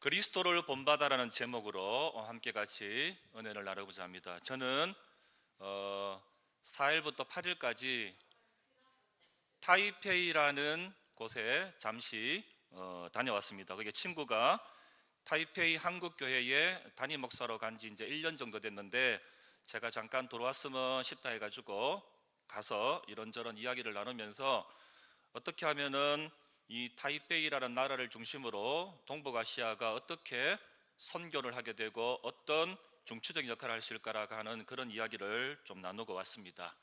그리스도를 본받아라는 제목으로 함께 같이 은혜를 나누고자 합니다. 저는 4일부터 8일까지 타이페이라는 곳에 잠시 다녀왔습니다. 그게 친구가 타이페이 한국교회에 담임 목사로 간 지 이제 1년 정도 됐는데, 제가 잠깐 돌아왔으면 싶다 해가지고 가서 이런저런 이야기를 나누면서 어떻게 하면은 이 타이페이라는 나라를 중심으로 동북아시아가 어떻게 선교를 하게 되고 어떤 중추적인 역할을 할 수 있을까라고 하는 그런 이야기를 좀 나누고 왔습니다.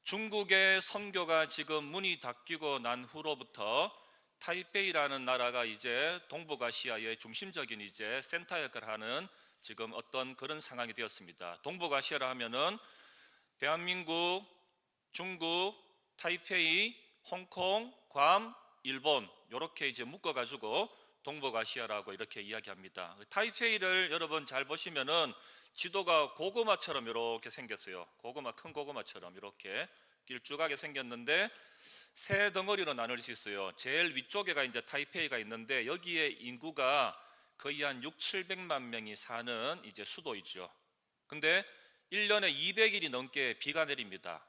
중국의 선교가 지금 문이 닫히고 난 후로부터 타이페이라는 나라가 이제 동북아시아의 중심적인 이제 센터 역할을 하는 지금 어떤 그런 상황이 되었습니다. 동북아시아라 하면은 대한민국, 중국, 타이페이, 홍콩, 괌, 일본 이렇게 이제 묶어가지고 동북아시아라고 이렇게 이야기합니다. 타이페이를 여러분 잘 보시면은 지도가 고구마처럼 이렇게 생겼어요. 고구마, 큰 고구마처럼 이렇게 길쭉하게 생겼는데 세 덩어리로 나눌 수 있어요. 제일 위쪽에가 이제 타이페이가 있는데 여기에 인구가 거의 한 6, 700만 명이 사는 이제 수도이죠. 근데 1년에 200일이 넘게 비가 내립니다.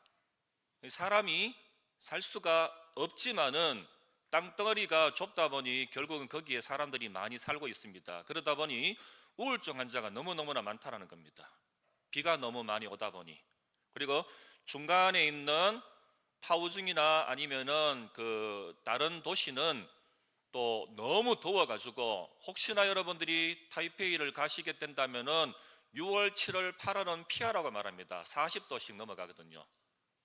사람이 살 수가 없지만은 땅덩어리가 좁다 보니 결국은 거기에 사람들이 많이 살고 있습니다. 그러다 보니 우울증 환자가 너무너무나 많다라는 겁니다. 비가 너무 많이 오다 보니. 그리고 중간에 있는 파우중이나 아니면은 그 다른 도시는 또 너무 더워가지고 혹시나 여러분들이 타이페이를 가시게 된다면은 6월, 7월, 8월은 피하라고 말합니다. 40도씩 넘어가거든요.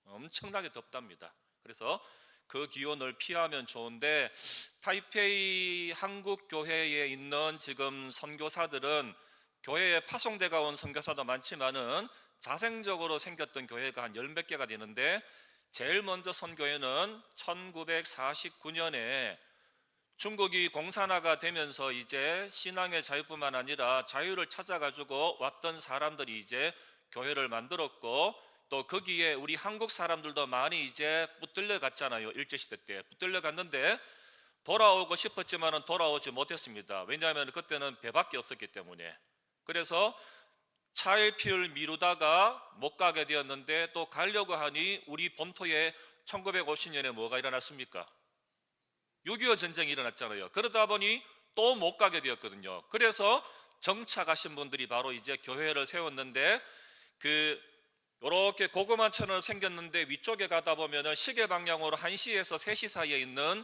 엄청나게 덥답니다. 그래서 그 기온을 피하면 좋은데, 타이페이 한국교회에 있는 지금 선교사들은 교회에 파송돼가 온 선교사도 많지만은 자생적으로 생겼던 교회가 한 10몇 개가 되는데, 제일 먼저 선교회는 1949년에 중국이 공산화가 되면서 이제 신앙의 자유뿐만 아니라 자유를 찾아가지고 왔던 사람들이 이제 교회를 만들었고, 또 거기에 우리 한국 사람들도 많이 이제 붙들려 갔잖아요. 일제시대 때 붙들려 갔는데 돌아오고 싶었지만은 돌아오지 못했습니다. 왜냐하면 그때는 배밖에 없었기 때문에. 그래서 차일피일 미루다가 못 가게 되었는데, 또 가려고 하니 우리 본토에 1950년에 뭐가 일어났습니까? 6.25 전쟁이 일어났잖아요. 그러다 보니 또 못 가게 되었거든요. 그래서 정착하신 분들이 바로 이제 교회를 세웠는데, 요렇게 고구마처럼 생겼는데 위쪽에 가다 보면은 시계 방향으로 1시에서 3시 사이에 있는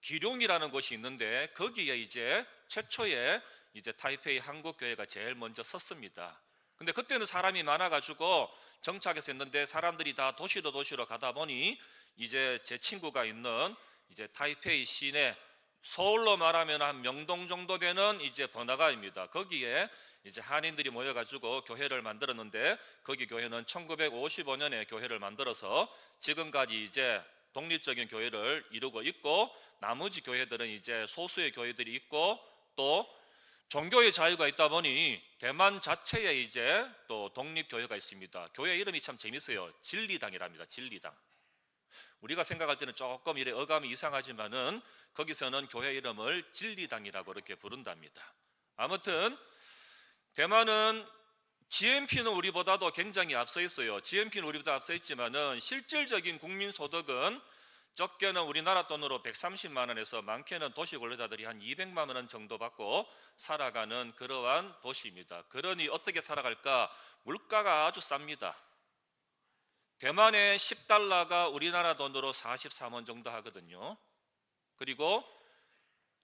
기룡이라는 곳이 있는데, 거기에 이제 최초에 이제 타이페이 한국교회가 제일 먼저 섰습니다. 근데 그때는 사람이 많아가지고 정착해서 했는데, 사람들이 다 도시로 가다 보니 이제 제 친구가 있는 이제 타이페이 시내, 서울로 말하면 한 명동 정도 되는 이제 번화가입니다. 거기에 이제 한인들이 모여가지고 교회를 만들었는데, 거기 교회는 1955년에 교회를 만들어서 지금까지 이제 독립적인 교회를 이루고 있고, 나머지 교회들은 이제 소수의 교회들이 있고, 또 종교의 자유가 있다 보니 대만 자체에 이제 또 독립교회가 있습니다. 교회 이름이 참 재밌어요. 진리당이랍니다. 진리당. 우리가 생각할 때는 조금 이래 어감이 이상하지만은 거기서는 교회 이름을 진리당이라고 이렇게 부른답니다. 아무튼 대만은 GNP는 우리보다도 굉장히 앞서 있어요. GNP는 우리보다 앞서 있지만은 실질적인 국민 소득은 적게는 우리나라 돈으로 130만 원에서 많게는 도시 근로자들이 한 200만 원 정도 받고 살아가는 그러한 도시입니다. 그러니 어떻게 살아갈까? 물가가 아주 쌉니다. 대만의 10달러가 우리나라 돈으로 43원 정도 하거든요. 그리고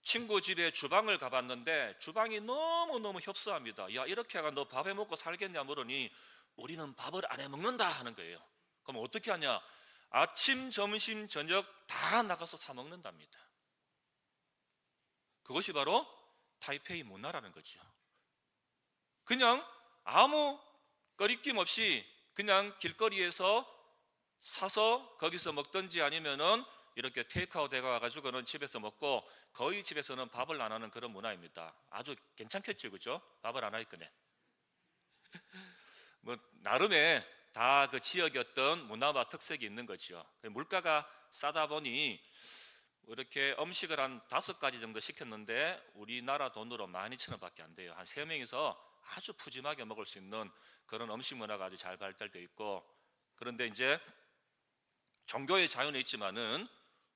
친구 집에 주방을 가봤는데 주방이 너무너무 협소합니다. 야, 이렇게 해가 너 밥 해먹고 살겠냐 물으니 우리는 밥을 안 해먹는다 하는 거예요. 그럼 어떻게 하냐? 아침, 점심, 저녁 다 나가서 사 먹는답니다. 그것이 바로 타이페이 문화라는 거죠. 그냥 아무 거리낌 없이 그냥 길거리에서 사서 거기서 먹든지 아니면은 이렇게 테이크아웃 해가지고는 집에서 먹고, 거의 집에서는 밥을 안 하는 그런 문화입니다. 아주 괜찮겠죠, 그죠? 밥을 안 하겠거네. 뭐 나름의 다 그 지역의 어떤 문화와 특색이 있는 거죠. 물가가 싸다 보니 이렇게 음식을 한 5가지 정도 시켰는데 우리나라 돈으로 12,000원밖에 안 돼요. 한 3명이서 아주 푸짐하게 먹을 수 있는 그런 음식 문화가 아주 잘 발달되어 있고, 그런데 이제 종교의 자유는 있지만은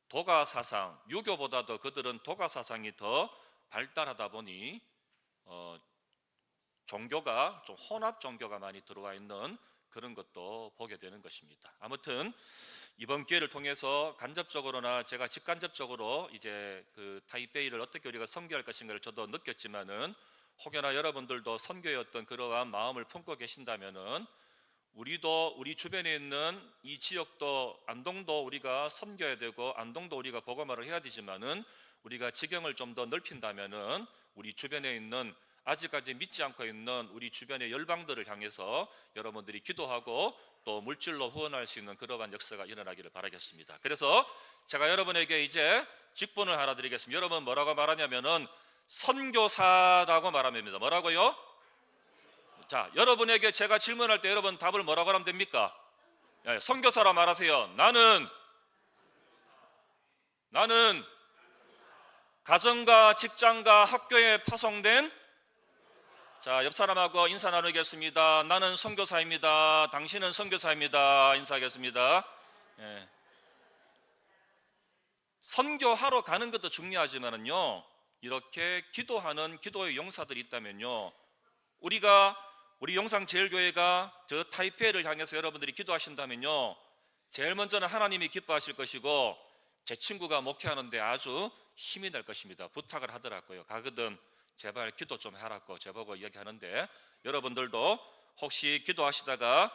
도가 사상, 유교보다도 그들은 도가 사상이 더 발달하다 보니 종교가 좀 혼합 종교가 많이 들어와 있는 그런 것도 보게 되는 것입니다. 아무튼 이번 기회를 통해서 간접적으로나 제가 직간접적으로 이제 그 타이베이를 어떻게 우리가 선교할 것인가를 저도 느꼈지만은, 혹여나 여러분들도 선교의 어떤 그러한 마음을 품고 계신다면은 우리도 우리 주변에 있는 이 지역도 안동도 우리가 섬겨야 되고 안동도 우리가 복음화를 해야 되지만은, 우리가 지경을 좀 더 넓힌다면은 우리 주변에 있는 아직까지 믿지 않고 있는 우리 주변의 열방들을 향해서 여러분들이 기도하고 또 물질로 후원할 수 있는 그러한 역사가 일어나기를 바라겠습니다. 그래서 제가 여러분에게 이제 직분을 하나 드리겠습니다. 여러분 뭐라고 말하냐면은 선교사라고 말합니다. 뭐라고요? 자, 여러분에게 제가 질문할 때 여러분 답을 뭐라고 하면 됩니까? 선교사라 말하세요. 나는 가정과 직장과 학교에 파송된, 자, 옆 사람하고 인사 나누겠습니다. 나는 선교사입니다. 당신은 선교사입니다. 인사하겠습니다. 예. 선교하러 가는 것도 중요하지만은요, 이렇게 기도하는 기도의 용사들이 있다면요, 우리 용상제일교회가 저 타이페이를 향해서 여러분들이 기도하신다면요, 제일 먼저는 하나님이 기뻐하실 것이고, 제 친구가 목회하는데 아주 힘이 날 것입니다. 부탁을 하더라고요. 가거든 제발 기도 좀 하라고 저보고 이야기하는데, 여러분들도 혹시 기도하시다가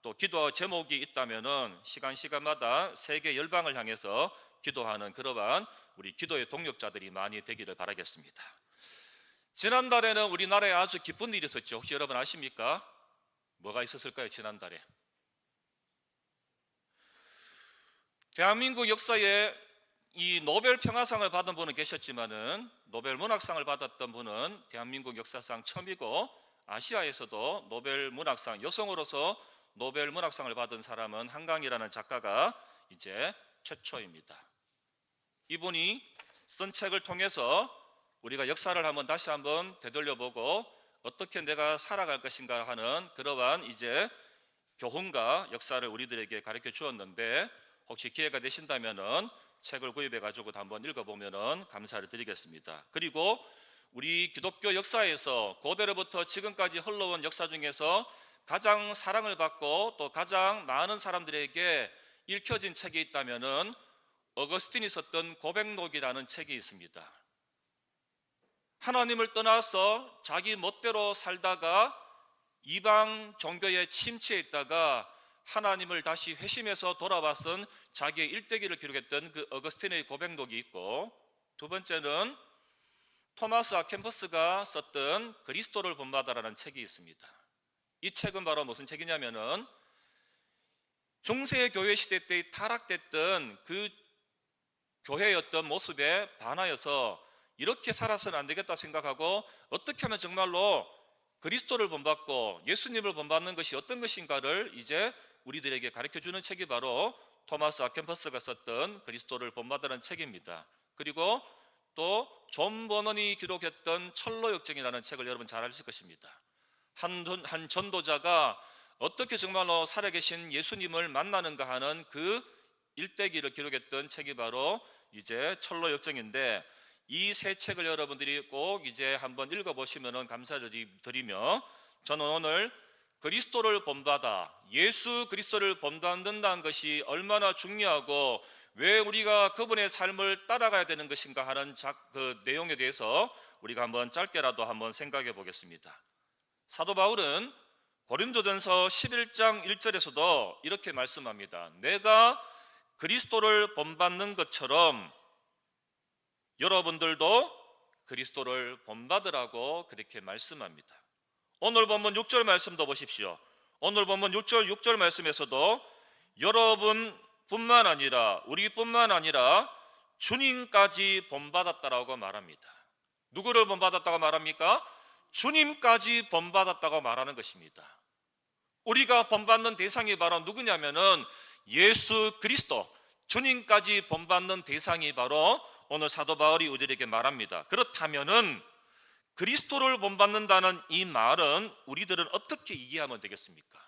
또 기도 제목이 있다면은 시간마다 세계 열방을 향해서 기도하는 그러한 우리 기도의 동력자들이 많이 되기를 바라겠습니다. 지난달에는 우리나라에 아주 기쁜 일이 있었죠. 혹시 여러분 아십니까? 뭐가 있었을까요? 지난달에 대한민국 역사에 이 노벨 평화상을 받은 분은 계셨지만은 노벨 문학상을 받았던 분은 대한민국 역사상 처음이고, 아시아에서도 노벨 문학상, 여성으로서 노벨 문학상을 받은 사람은 한강이라는 작가가 이제 최초입니다. 이분이 쓴 책을 통해서 우리가 역사를 다시 한번 되돌려보고 어떻게 내가 살아갈 것인가 하는 그러한 이제 교훈과 역사를 우리들에게 가르쳐 주었는데, 혹시 기회가 되신다면은 책을 구입해 가지고 한번 읽어보면은 감사를 드리겠습니다. 그리고 우리 기독교 역사에서 고대로부터 지금까지 흘러온 역사 중에서 가장 사랑을 받고 또 가장 많은 사람들에게 읽혀진 책이 있다면은 어거스틴이 썼던 고백록이라는 책이 있습니다. 하나님을 떠나서 자기 멋대로 살다가 이방 종교에 침체해 있다가 하나님을 다시 회심해서 돌아와선 자기의 일대기를 기록했던 그 어거스틴의 고백록이 있고, 두 번째는 토마스 아켄퍼스가 썼던 그리스도를 본받아라는 책이 있습니다. 이 책은 바로 무슨 책이냐면은 중세 교회 시대 때 타락됐던 그 교회의 어떤 모습에 반하여서 이렇게 살아서는 안 되겠다 생각하고 어떻게 하면 정말로 그리스도를 본받고 예수님을 본받는 것이 어떤 것인가를 이제 우리들에게 가르쳐주는 책이 바로 토마스 아켄퍼스가 썼던 그리스도를 본받으라는 책입니다. 그리고 또 존 버넌이 기록했던 철로역정이라는 책을 여러분 잘 아실 것입니다. 한 전도자가 어떻게 정말로 살아계신 예수님을 만나는가 하는 그 일대기를 기록했던 책이 바로 이제 철로역정인데, 이 세 책을 여러분들이 꼭 이제 한번 읽어보시면 감사드리며, 저는 오늘 그리스도를 본받아, 예수 그리스도를 본받는다는 것이 얼마나 중요하고 왜 우리가 그분의 삶을 따라가야 되는 것인가 하는 그 내용에 대해서 우리가 한번 짧게라도 한번 생각해 보겠습니다. 사도 바울은 고린도전서 11장 1절에서도 이렇게 말씀합니다. 내가 그리스도를 본받는 것처럼 여러분들도 그리스도를 본받으라고 그렇게 말씀합니다. 오늘 본문 6절 말씀도 보십시오. 오늘 본문 6절 말씀에서도 여러분뿐만 아니라 우리뿐만 아니라 주님까지 본받았다라고 말합니다. 누구를 본받았다고 말합니까? 주님까지 본받았다고 말하는 것입니다. 우리가 본받는 대상이 바로 누구냐면은 예수 그리스도, 주님까지 본받는 대상이 바로 오늘 사도 바울이 우리에게 말합니다. 그렇다면은 그리스도를 본받는다는 이 말은 우리들은 어떻게 이해하면 되겠습니까?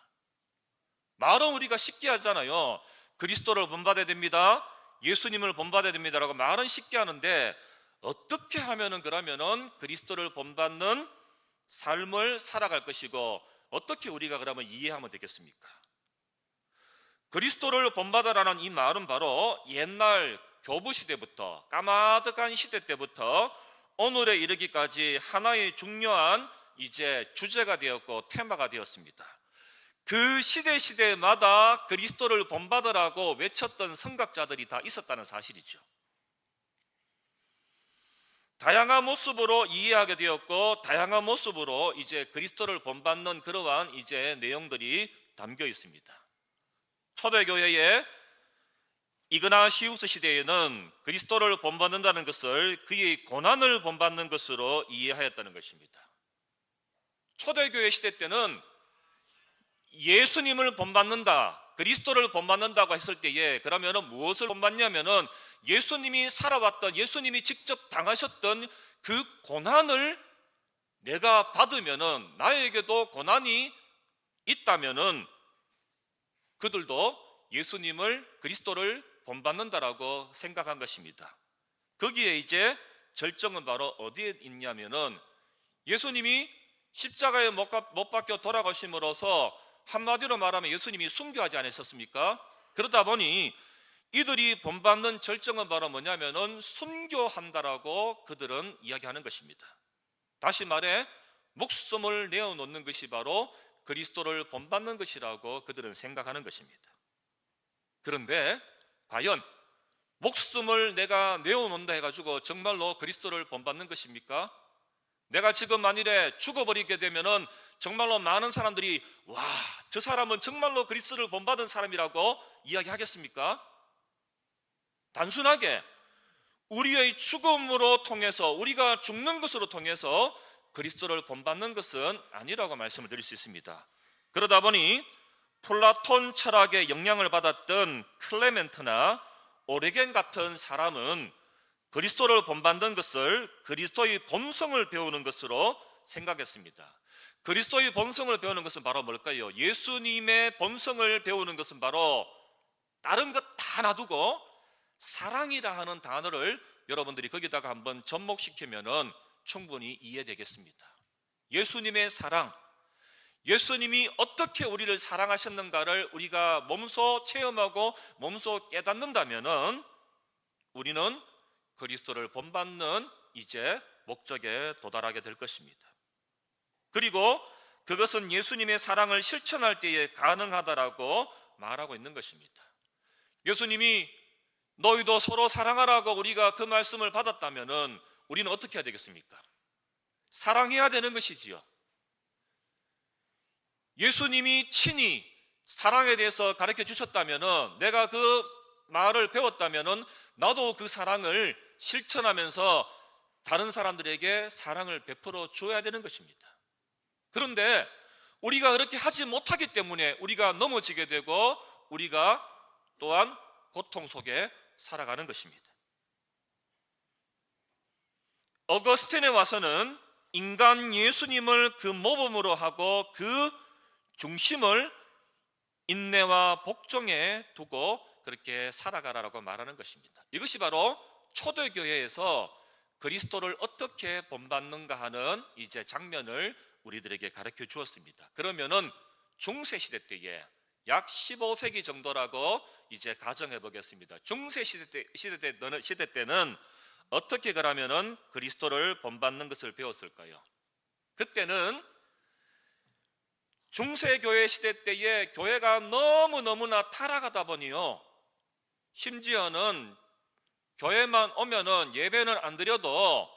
말은 우리가 쉽게 하잖아요. 그리스도를 본받아야 됩니다, 예수님을 본받아야 됩니다라고 말은 쉽게 하는데, 어떻게 하면은 그러면은 그리스도를 본받는 삶을 살아갈 것이고, 어떻게 우리가 그러면 이해하면 되겠습니까? 그리스도를 본받아라는 이 말은 바로 옛날 교부 시대부터, 까마득한 시대 때부터 오늘에 이르기까지 하나의 중요한 이제 주제가 되었고 테마가 되었습니다. 그 시대마다 그리스도를 본받으라고 외쳤던 선각자들이 다 있었다는 사실이죠. 다양한 모습으로 이해하게 되었고, 다양한 모습으로 이제 그리스도를 본받는 그러한 이제 내용들이 담겨 있습니다. 초대교회의 이그나시우스 시대에는 그리스도를 본받는다는 것을 그의 고난을 본받는 것으로 이해하였다는 것입니다. 초대교회 시대 때는 예수님을 본받는다, 그리스도를 본받는다고 했을 때에 그러면은 무엇을 본받냐면은 예수님이 살아왔던, 예수님이 직접 당하셨던 그 고난을 내가 받으면은, 나에게도 고난이 있다면은 그들도 예수님을, 그리스도를 본받는다라고 생각한 것입니다. 거기에 이제 절정은 바로 어디에 있냐면은 예수님이 십자가에 못 박혀 돌아가심으로써 한마디로 말하면 예수님이 순교하지 않으셨습니까? 그러다 보니 이들이 본받는 절정은 바로 뭐냐면은 순교한다라고 그들은 이야기하는 것입니다. 다시 말해 목숨을 내어놓는 것이 바로 그리스도를 본받는 것이라고 그들은 생각하는 것입니다. 그런데 과연 목숨을 내가 내어놓는다 해가지고 정말로 그리스도를 본받는 것입니까? 내가 지금 만일에 죽어버리게 되면은 정말로 많은 사람들이 와, 저 사람은 정말로 그리스도를 본받은 사람이라고 이야기하겠습니까? 단순하게 우리의 죽음으로 통해서, 우리가 죽는 것으로 통해서 그리스도를 본받는 것은 아니라고 말씀을 드릴 수 있습니다. 그러다 보니 플라톤 철학의 영향을 받았던 클레멘트나 오레겐 같은 사람은 그리스도를 본받는 것을 그리스도의 본성을 배우는 것으로 생각했습니다. 그리스도의 본성을 배우는 것은 바로 뭘까요? 예수님의 본성을 배우는 것은 바로 다른 것 다 놔두고 사랑이라 하는 단어를 여러분들이 거기다가 한번 접목시키면은 충분히 이해되겠습니다. 예수님의 사랑, 예수님이 어떻게 우리를 사랑하셨는가를 우리가 몸소 체험하고 몸소 깨닫는다면은 우리는 그리스도를 본받는 이제 목적에 도달하게 될 것입니다. 그리고 그것은 예수님의 사랑을 실천할 때에 가능하다라고 말하고 있는 것입니다. 예수님이 너희도 서로 사랑하라고 우리가 그 말씀을 받았다면은 우리는 어떻게 해야 되겠습니까? 사랑해야 되는 것이지요. 예수님이 친히 사랑에 대해서 가르쳐 주셨다면은, 내가 그 말을 배웠다면은 나도 그 사랑을 실천하면서 다른 사람들에게 사랑을 베풀어 줘야 되는 것입니다. 그런데 우리가 그렇게 하지 못하기 때문에 우리가 넘어지게 되고 우리가 또한 고통 속에 살아가는 것입니다. 어거스틴에 와서는 인간 예수님을 그 모범으로 하고 그 중심을 인내와 복종에 두고 그렇게 살아가라고 말하는 것입니다. 이것이 바로 초대교회에서 그리스도를 어떻게 본받는가 하는 이제 장면을 우리들에게 가르쳐 주었습니다. 그러면은 중세시대 때에 약 15세기 정도라고 이제 가정해 보겠습니다. 중세 시대 때는 어떻게 그러면은 그리스도를 본받는 것을 배웠을까요? 그때는 중세교회 시대 때에 교회가 너무너무나 타락하다 보니요, 심지어는 교회만 오면은 예배는 안 드려도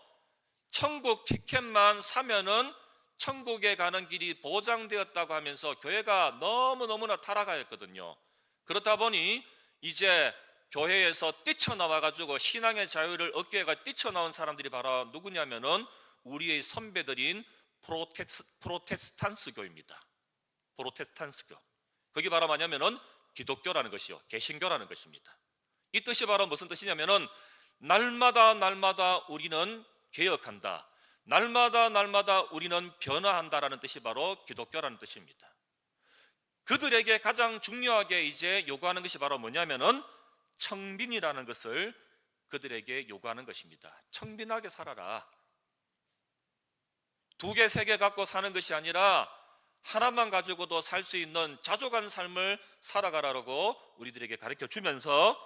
천국 티켓만 사면은 천국에 가는 길이 보장되었다고 하면서 교회가 너무너무나 타락하였거든요. 그렇다 보니 이제 교회에서 뛰쳐나와 가지고 신앙의 자유를 얻기 위해 뛰쳐나온 사람들이 바로 누구냐면은 우리의 선배들인 프로테스탄스교입니다. 프로테스탄스교. 그게 바로 뭐냐면은 기독교라는 것이요, 개신교라는 것입니다. 이 뜻이 바로 무슨 뜻이냐면은 날마다 날마다 우리는 개혁한다, 날마다 날마다 우리는 변화한다라는 뜻이 바로 기독교라는 뜻입니다. 그들에게 가장 중요하게 이제 요구하는 것이 바로 뭐냐면은 청빈이라는 것을 그들에게 요구하는 것입니다. 청빈하게 살아라. 2개, 3개 갖고 사는 것이 아니라 하나만 가지고도 살 수 있는 자족한 삶을 살아가라고 우리들에게 가르쳐 주면서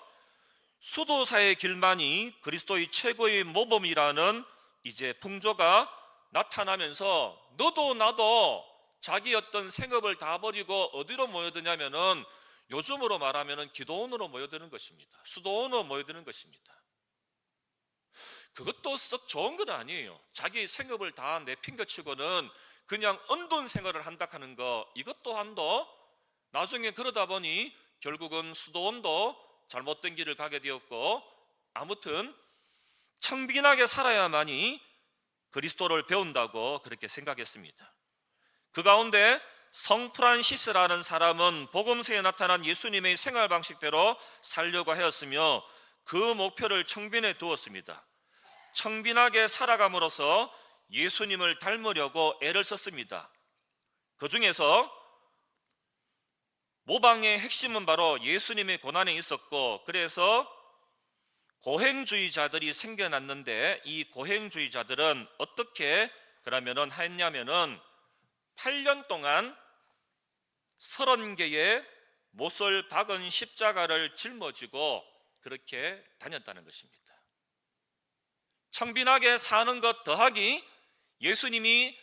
수도사의 길만이 그리스도의 최고의 모범이라는 이제 풍조가 나타나면서 너도 나도 자기 어떤 생업을 다 버리고 어디로 모여드냐면은 요즘으로 말하면은 기도원으로 모여드는 것입니다. 수도원으로 모여드는 것입니다. 그것도 썩 좋은 건 아니에요. 자기 생업을 다 내팽겨치고는 그냥 은둔 생활을 한다 하는 거, 이것 또한도 나중에 그러다 보니 결국은 수도원도 잘못된 길을 가게 되었고, 아무튼 청빈하게 살아야만이 그리스도를 배운다고 그렇게 생각했습니다. 그 가운데 성프란시스라는 사람은 복음서에 나타난 예수님의 생활 방식대로 살려고 하였으며 그 목표를 청빈에 두었습니다. 청빈하게 살아감으로써 예수님을 닮으려고 애를 썼습니다. 그 중에서 모방의 핵심은 바로 예수님의 고난에 있었고, 그래서 고행주의자들이 생겨났는데 이 고행주의자들은 어떻게 그러면은 했냐면은 8년 동안 30개의 못을 박은 십자가를 짊어지고 그렇게 다녔다는 것입니다. 청빈하게 사는 것 더하기 예수님이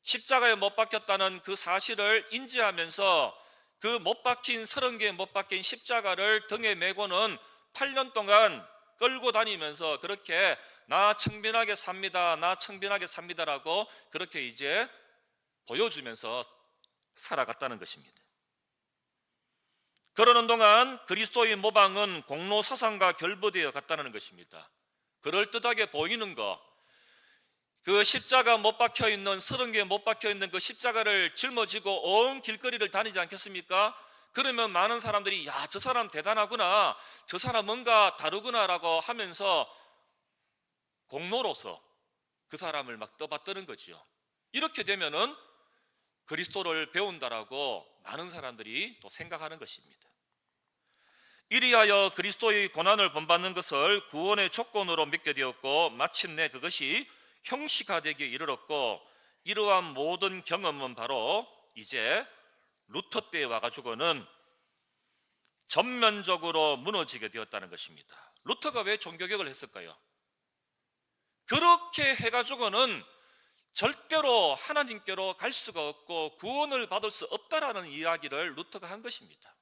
십자가에 못 박혔다는 그 사실을 인지하면서 그 못 박힌 30개 못 박힌 십자가를 등에 메고는 8년 동안 끌고 다니면서 그렇게 나 청빈하게 삽니다, 나 청빈하게 삽니다라고 그렇게 이제 보여주면서 살아갔다는 것입니다. 그러는 동안 그리스도의 모방은 공로 사상과 결부되어 갔다는 것입니다. 그럴듯하게 보이는 것, 그 십자가 못 박혀있는 30개 못 박혀있는 그 십자가를 짊어지고 온 길거리를 다니지 않겠습니까? 그러면 많은 사람들이 야, 저 사람 대단하구나, 저 사람 뭔가 다르구나 라고 하면서 공로로서 그 사람을 막 떠받드는 거죠. 이렇게 되면은 그리스도를 배운다라고 많은 사람들이 또 생각하는 것입니다. 이리하여 그리스도의 고난을 본받는 것을 구원의 조건으로 믿게 되었고 마침내 그것이 형식화되기에 이르렀고, 이러한 모든 경험은 바로 이제 루터 때에 와가지고는 전면적으로 무너지게 되었다는 것입니다. 루터가 왜 종교개혁을 했을까요? 그렇게 해가지고는 절대로 하나님께로 갈 수가 없고 구원을 받을 수 없다라는 이야기를 루터가 한 것입니다.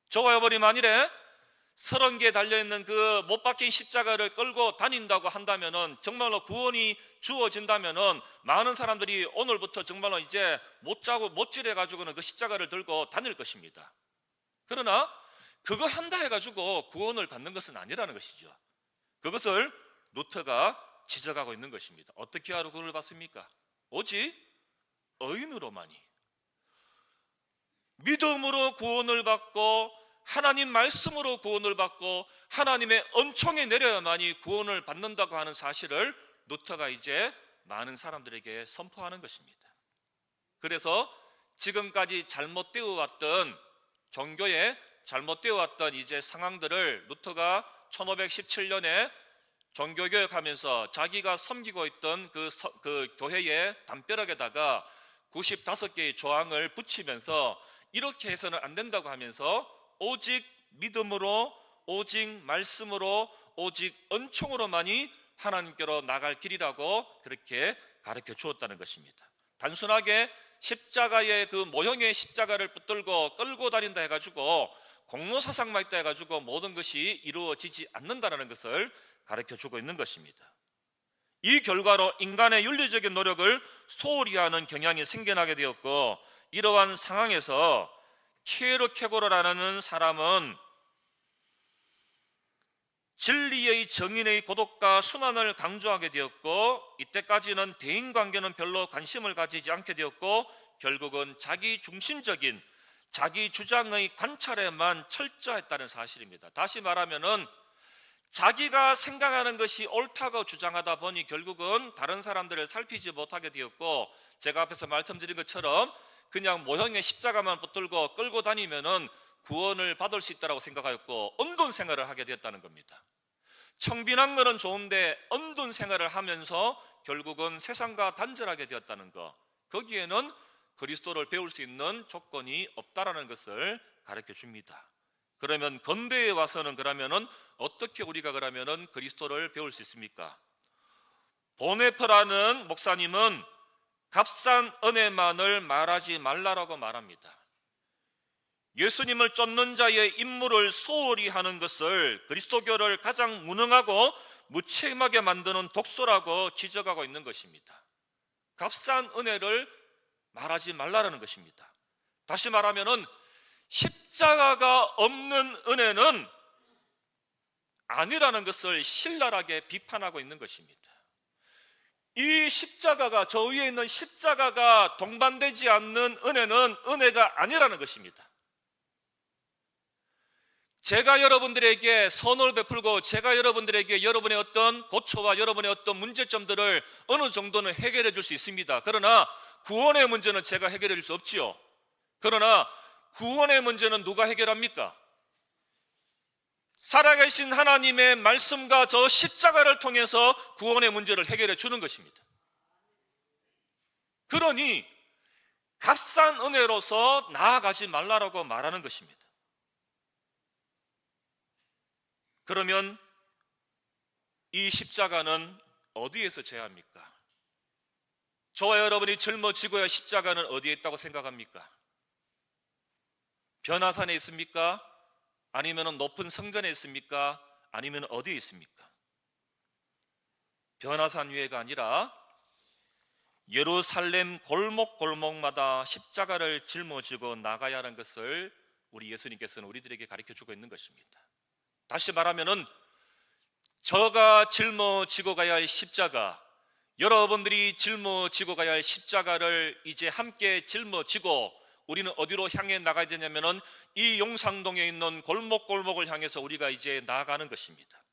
좋아요 버리 만일에 30개 달려있는 그 못 박힌 십자가를 끌고 다닌다고 한다면은 정말로 구원이 주어진다면은 많은 사람들이 오늘부터 정말로 이제 못 자고 못질해 가지고는 그 십자가를 들고 다닐 것입니다. 그러나 그거 한다 해가지고 구원을 받는 것은 아니라는 것이죠. 그것을 루터가 지적하고 있는 것입니다. 어떻게 하러 구원을 받습니까? 오직 의인으로만이, 믿음으로 구원을 받고 하나님 말씀으로 구원을 받고 하나님의 은총에 내려야만이 구원을 받는다고 하는 사실을 루터가 이제 많은 사람들에게 선포하는 것입니다. 그래서 지금까지 잘못되어 왔던 종교에 잘못되어 왔던 이제 상황들을 루터가 1517년에 종교개혁하면서 자기가 섬기고 있던 그 교회의 담벼락에다가 95개의 조항을 붙이면서 이렇게 해서는 안 된다고 하면서 오직 믿음으로, 오직 말씀으로, 오직 은총으로만이 하나님께로 나갈 길이라고 그렇게 가르쳐 주었다는 것입니다. 단순하게 십자가의 그 모형의 십자가를 붙들고 끌고 다닌다 해가지고 공로사상만 있다 해가지고 모든 것이 이루어지지 않는다는 것을 가르쳐 주고 있는 것입니다. 이 결과로 인간의 윤리적인 노력을 소홀히 하는 경향이 생겨나게 되었고, 이러한 상황에서 키에르케고르라는 사람은 진리의 정인의 고독과 순환을 강조하게 되었고, 이때까지는 대인관계는 별로 관심을 가지지 않게 되었고, 결국은 자기 중심적인 자기 주장의 관찰에만 철저했다는 사실입니다. 다시 말하면은 자기가 생각하는 것이 옳다고 주장하다 보니 결국은 다른 사람들을 살피지 못하게 되었고, 제가 앞에서 말씀드린 것처럼 그냥 모형의 십자가만 붙들고 끌고 다니면은 구원을 받을 수 있다고 생각하였고 언돈 생활을 하게 되었다는 겁니다. 청빈한 것은 좋은데 언돈 생활을 하면서 결국은 세상과 단절하게 되었다는 것, 거기에는 그리스도를 배울 수 있는 조건이 없다라는 것을 가르쳐 줍니다. 그러면 근대에 와서는 그러면은 어떻게 우리가 그러면은 그리스도를 배울 수 있습니까? 보네프라는 목사님은 값싼 은혜만을 말하지 말라라고 말합니다. 예수님을 쫓는 자의 임무를 소홀히 하는 것을 그리스도교를 가장 무능하고 무책임하게 만드는 독소라고 지적하고 있는 것입니다. 값싼 은혜를 말하지 말라라는 것입니다. 다시 말하면은 십자가가 없는 은혜는 아니라는 것을 신랄하게 비판하고 있는 것입니다. 이 십자가가, 저 위에 있는 십자가가 동반되지 않는 은혜는 은혜가 아니라는 것입니다. 제가 여러분들에게 선을 베풀고 제가 여러분들에게 여러분의 어떤 고초와 여러분의 어떤 문제점들을 어느 정도는 해결해 줄 수 있습니다. 그러나 구원의 문제는 제가 해결해 줄 수 없지요. 그러나 구원의 문제는 누가 해결합니까? 살아계신 하나님의 말씀과 저 십자가를 통해서 구원의 문제를 해결해 주는 것입니다. 그러니 값싼 은혜로서 나아가지 말라라고 말하는 것입니다. 그러면 이 십자가는 어디에서 제합니까? 저와 여러분이 짊어지고야 할 십자가는 어디에 있다고 생각합니까? 변화산에 있습니까? 아니면 높은 성전에 있습니까? 아니면 어디에 있습니까? 변화산 위에가 아니라 예루살렘 골목골목마다 십자가를 짊어지고 나가야 하는 것을 우리 예수님께서는 우리들에게 가르쳐주고 있는 것입니다. 다시 말하면은 저가 짊어지고 가야 할 십자가, 여러분들이 짊어지고 가야 할 십자가를 이제 함께 짊어지고 우리는 어디로 향해 나가야 되냐면은 이 용산동에 있는 골목골목을 향해서 우리가 이제 나아가는 것입니다.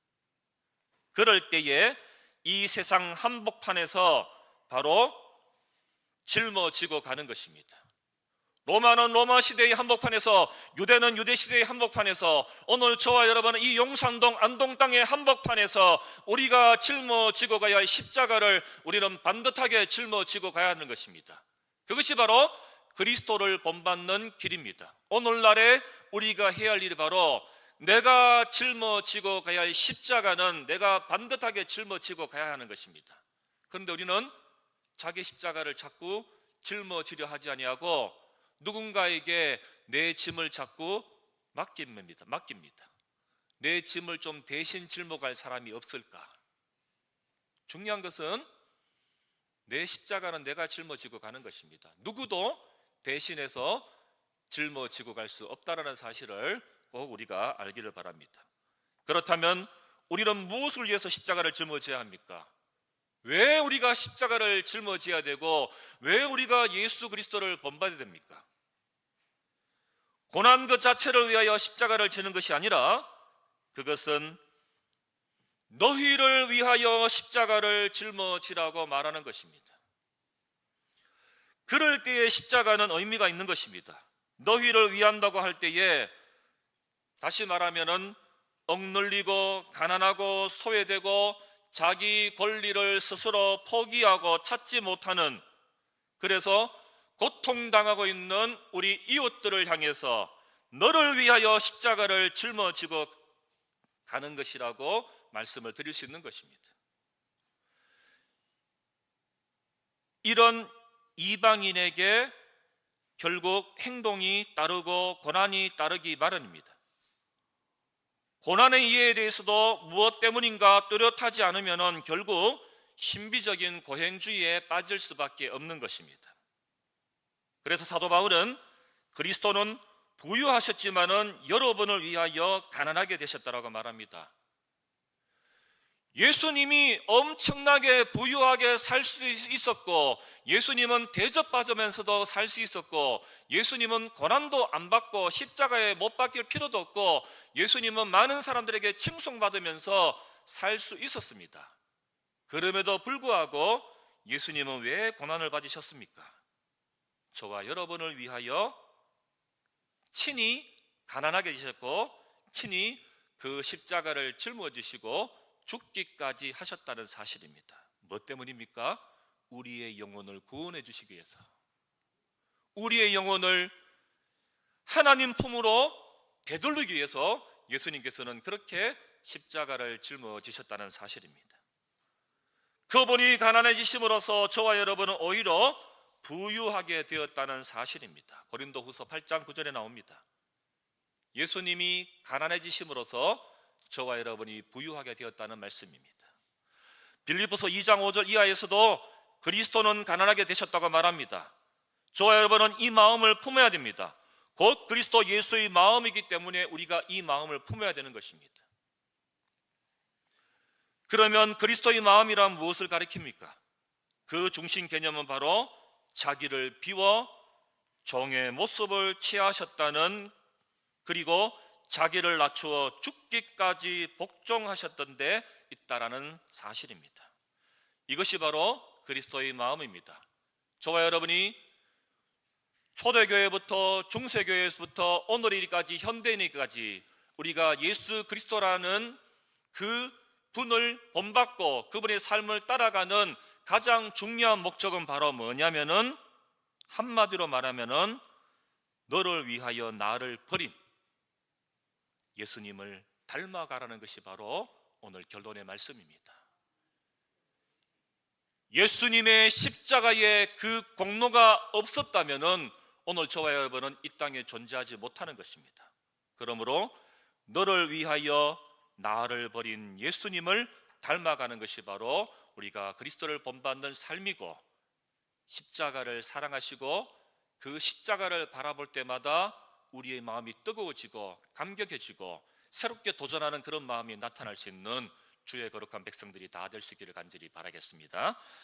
그럴 때에 이 세상 한복판에서 바로 짊어지고 가는 것입니다. 로마는 로마 시대의 한복판에서, 유대는 유대 시대의 한복판에서, 오늘 저와 여러분은 이 용산동 안동 땅의 한복판에서 우리가 짊어지고 가야 할 십자가를 우리는 반듯하게 짊어지고 가야 하는 것입니다. 그것이 바로 그리스도를 본받는 길입니다. 오늘날에 우리가 해야 할 일이 바로 내가 짊어지고 가야 할 십자가는 내가 반듯하게 짊어지고 가야 하는 것입니다. 그런데 우리는 자기 십자가를 자꾸 짊어지려 하지 아니하고 누군가에게 내 짐을 자꾸 맡깁니다. 내 짐을 좀 대신 짊어갈 사람이 없을까? 중요한 것은 내 십자가는 내가 짊어지고 가는 것입니다. 누구도 대신해서 짊어지고 갈 수 없다는 사실을 꼭 우리가 알기를 바랍니다. 그렇다면 우리는 무엇을 위해서 십자가를 짊어져야 합니까? 왜 우리가 십자가를 짊어져야 되고 왜 우리가 예수 그리스도를 본받아야 됩니까? 고난 그 자체를 위하여 십자가를 지는 것이 아니라 그것은 너희를 위하여 십자가를 짊어지라고 말하는 것입니다. 그럴 때에 십자가는 의미가 있는 것입니다. 너희를 위한다고 할 때에 다시 말하면은 억눌리고 가난하고 소외되고 자기 권리를 스스로 포기하고 찾지 못하는, 그래서 고통당하고 있는 우리 이웃들을 향해서 너를 위하여 십자가를 짊어지고 가는 것이라고 말씀을 드릴 수 있는 것입니다. 이런 이방인에게 결국 행동이 따르고 고난이 따르기 마련입니다. 고난의 이해에 대해서도 무엇 때문인가 뚜렷하지 않으면 결국 신비적인 고행주의에 빠질 수밖에 없는 것입니다. 그래서 사도 바울은 그리스도는 부유하셨지만은 여러분을 위하여 가난하게 되셨다라고 말합니다. 예수님이 엄청나게 부유하게 살 수 있었고, 예수님은 대접받으면서도 살 수 있었고, 예수님은 고난도 안 받고 십자가에 못 박힐 필요도 없고, 예수님은 많은 사람들에게 칭송받으면서 살 수 있었습니다. 그럼에도 불구하고 예수님은 왜 고난을 받으셨습니까? 저와 여러분을 위하여 친히 가난하게 되셨고, 친히 그 십자가를 짊어지시고 죽기까지 하셨다는 사실입니다. 뭐 때문입니까? 우리의 영혼을 구원해 주시기 위해서, 우리의 영혼을 하나님 품으로 되돌리기 위해서 예수님께서는 그렇게 십자가를 짊어지셨다는 사실입니다. 그분이 가난해지심으로써 저와 여러분은 오히려 부유하게 되었다는 사실입니다. 고린도후서 8장 9절에 나옵니다. 예수님이 가난해지심으로써 저와 여러분이 부유하게 되었다는 말씀입니다. 빌립보서 2장 5절 이하에서도 그리스도는 가난하게 되셨다고 말합니다. 저와 여러분은 이 마음을 품어야 됩니다. 곧 그리스도 예수의 마음이기 때문에 우리가 이 마음을 품어야 되는 것입니다. 그러면 그리스도의 마음이란 무엇을 가리킵니까? 그 중심 개념은 바로 자기를 비워 종의 모습을 취하셨다는, 그리고 자기를 낮추어 죽기까지 복종하셨던 데 있다라는 사실입니다. 이것이 바로 그리스도의 마음입니다. 저와 여러분이 초대교회부터 중세교회에서부터 오늘까지 현대인까지 우리가 예수 그리스도라는 그 분을 본받고 그분의 삶을 따라가는 가장 중요한 목적은 바로 뭐냐면은, 한마디로 말하면은 너를 위하여 나를 버린 예수님을 닮아가라는 것이 바로 오늘 결론의 말씀입니다. 예수님의 십자가에 그 공로가 없었다면은 오늘 저와 여러분은 이 땅에 존재하지 못하는 것입니다. 그러므로 너를 위하여 나를 버린 예수님을 닮아가는 것이 바로 우리가 그리스도를 본받는 삶이고, 십자가를 사랑하시고 그 십자가를 바라볼 때마다 우리의 마음이 뜨거워지고 감격해지고 새롭게 도전하는 그런 마음이 나타날 수 있는 주의 거룩한 백성들이 다 될 수 있기를 간절히 바라겠습니다.